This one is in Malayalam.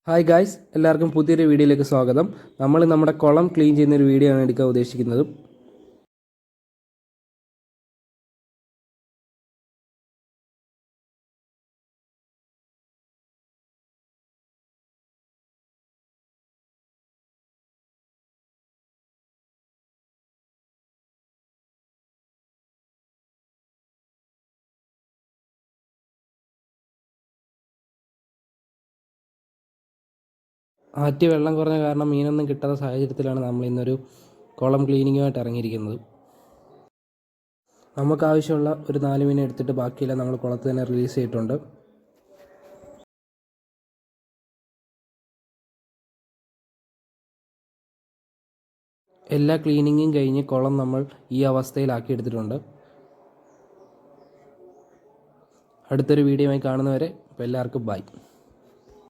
ഹായ് ഗായ്സ്, എല്ലാവർക്കും പുതിയൊരു വീഡിയോയിലേക്ക് സ്വാഗതം. നമ്മൾ നമ്മുടെ കുളം ക്ലീൻ ചെയ്യുന്നൊരു വീഡിയോ ആണ് എടുക്കാൻ ഉദ്ദേശിക്കുന്നത്. ആറ്റ് വെള്ളം കുറഞ്ഞ കാരണം മീനൊന്നും കിട്ടാത്ത സാഹചര്യത്തിലാണ് നമ്മൾ ഇന്നൊരു കുളം ക്ലീനിങ്ങുമായിട്ട് ഇറങ്ങിയിരിക്കുന്നത്. നമുക്ക് ആവശ്യമുള്ള ഒരു 4 മീനെ എടുത്തിട്ട് ബാക്കിയെല്ലാം നമ്മൾ കുളത്തിൽ തന്നെ റിലീസ് ചെയ്തിട്ടുണ്ട്. എല്ലാ ക്ലീനിങ്ങും കഴിഞ്ഞ് കുളം നമ്മൾ ഈ അവസ്ഥയിലാക്കി എടുത്തിട്ടുണ്ട്. അടുത്തൊരു വീഡിയോയുമായി കാണുന്നവരെ എല്ലാവർക്കും ബൈ.